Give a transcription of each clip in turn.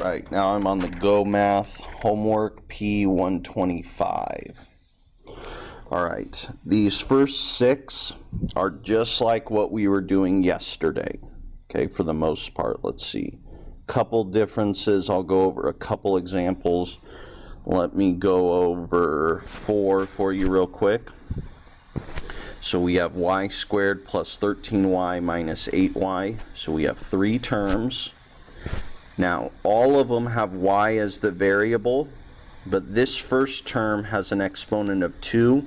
Alright, now I'm on the Go Math homework P125. Alright, these first 6 are just like what we were doing yesterday. Okay, for the most part. Let's see. Couple differences. I'll go over a couple examples. Let me go over 4 for you real quick. So we have y squared plus 13y minus 8y. So we have 3 terms. Now, all of them have y as the variable, but this first term has an exponent of 2.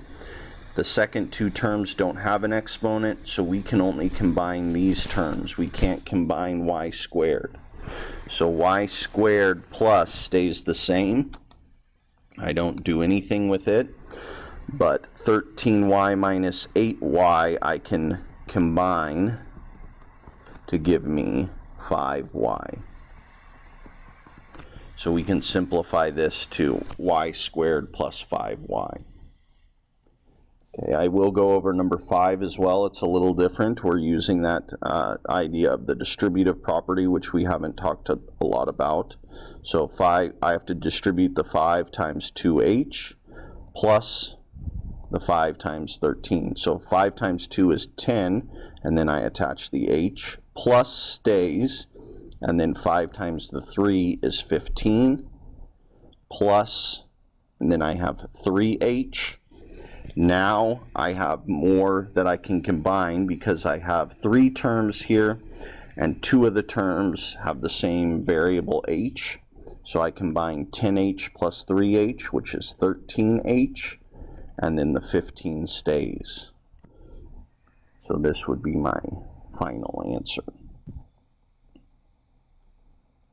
The second 2 terms don't have an exponent, so we can only combine these terms. We can't combine y squared. So y squared plus stays the same. I don't do anything with it, but 13y minus 8y I can combine to give me 5y. So we can simplify this to y squared plus 5y. Okay, I will go over number 5 as well. It's a little different. We're using that idea of the distributive property, which we haven't talked a lot about. So 5, I have to distribute the 5 times 2h plus the 5 times 13. So 5 times 2 is 10, and then I attach the h, plus stays, and then 5 times the 3 is 15, plus, and then I have 3h. Now I have more that I can combine because I have 3 terms here, and 2 of the terms have the same variable h. So I combine 10h plus 3h, which is 13h, and then the 15 stays. So this would be my final answer.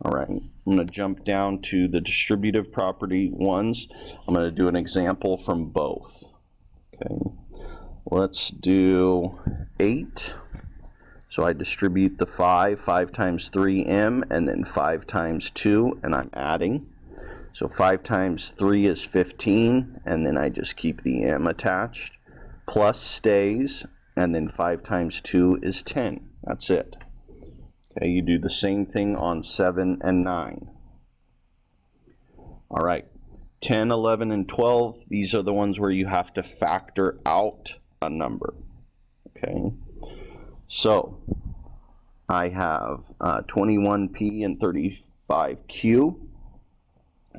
Alright, I'm going to jump down to the distributive property ones. I'm going to do an example from both. Okay, let's do 8. So I distribute the 5 times 3m, and then 5 times 2, and I'm adding. So 5 times 3 is 15, and then I just keep the m attached. Plus stays, and then 5 times 2 is 10. That's it. Okay, you do the same thing on 7 and 9. All right, 10, 11, and 12, these are the ones where you have to factor out a number. Okay, so I have 21p and 35q.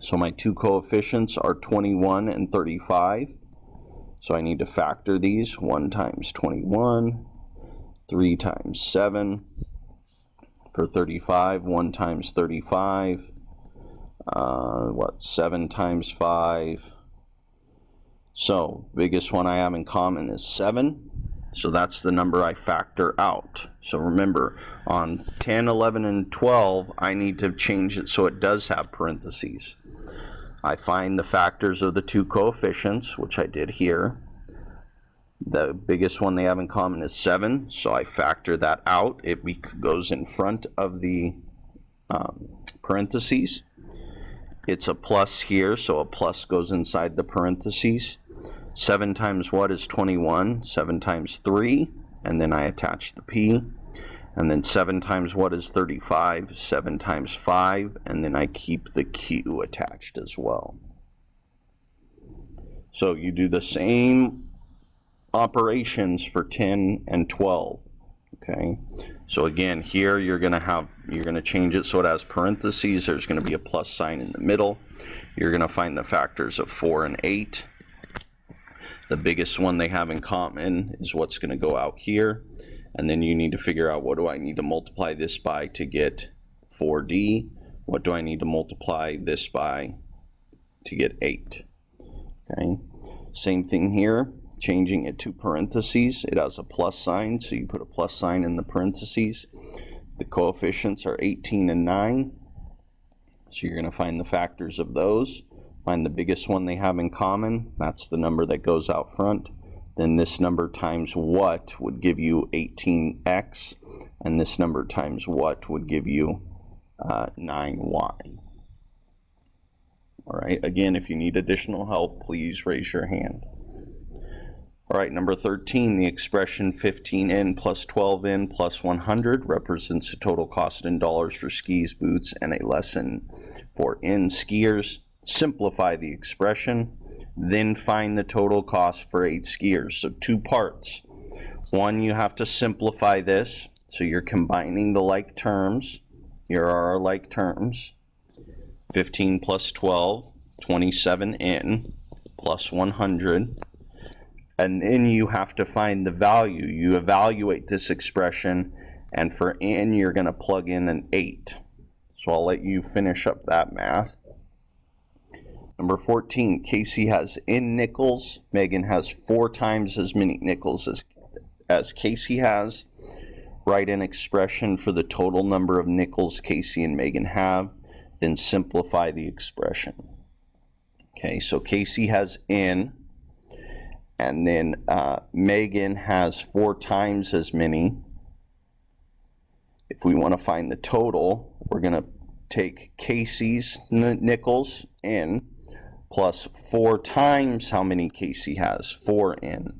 So my 2 coefficients are 21 and 35. So I need to factor these. 1 times 21, 3 times 7. For 35, 1 times 35, 7 times 5. So, biggest one I have in common is 7. So that's the number I factor out. So remember, on 10, 11, and 12, I need to change it so it does have parentheses. I find the factors of the 2 coefficients, which I did here. The biggest one they have in common is 7, so I factor that out. It goes in front of the parentheses. It's a plus here, so a plus goes inside the parentheses. 7 times what is 21? 7 times 3, and then I attach the p. And then 7 times what is 35? 7 times 5, and then I keep the q attached as well. So you do the same operations for 10 and 12. Okay, so again here you're going to change it so it has parentheses. There's going to be a plus sign in the middle. You're going to find the factors of 4 and 8. The biggest one they have in common is what's going to go out here, and then you need to figure out, what do I need to multiply this by to get 4d? What do I need to multiply this by to get 8? Okay, same thing here. Changing it to parentheses, it has a plus sign, so you put a plus sign in the parentheses. The coefficients are 18 and 9, so you're going to find the factors of those. Find the biggest one they have in common, that's the number that goes out front. Then this number times what would give you 18x, and this number times what would give you 9y. All right, again, if you need additional help, please raise your hand. All right, number 13, the expression 15N plus 12N plus 100 represents the total cost in dollars for skis, boots, and a lesson for N skiers. Simplify the expression, then find the total cost for 8 skiers. So 2 parts. One, you have to simplify this, so you're combining the like terms. Here are our like terms. 15 plus 12, 27N plus 100. And then you have to find the value. You evaluate this expression, and for N, you're going to plug in an 8. So I'll let you finish up that math. Number 14, Casey has N nickels. Megan has 4 times as many nickels as Casey has. Write an expression for the total number of nickels Casey and Megan have. Then simplify the expression. Okay, so Casey has N. And then Megan has 4 times as many. If we want to find the total, we're going to take Casey's nickels, N, plus 4 times how many Casey has, 4N.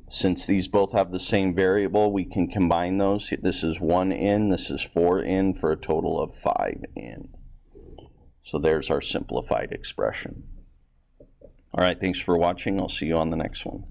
Since these both have the same variable, we can combine those. This is 1N, this is 4N, for a total of 5N. So there's our simplified expression. All right, thanks for watching. I'll see you on the next one.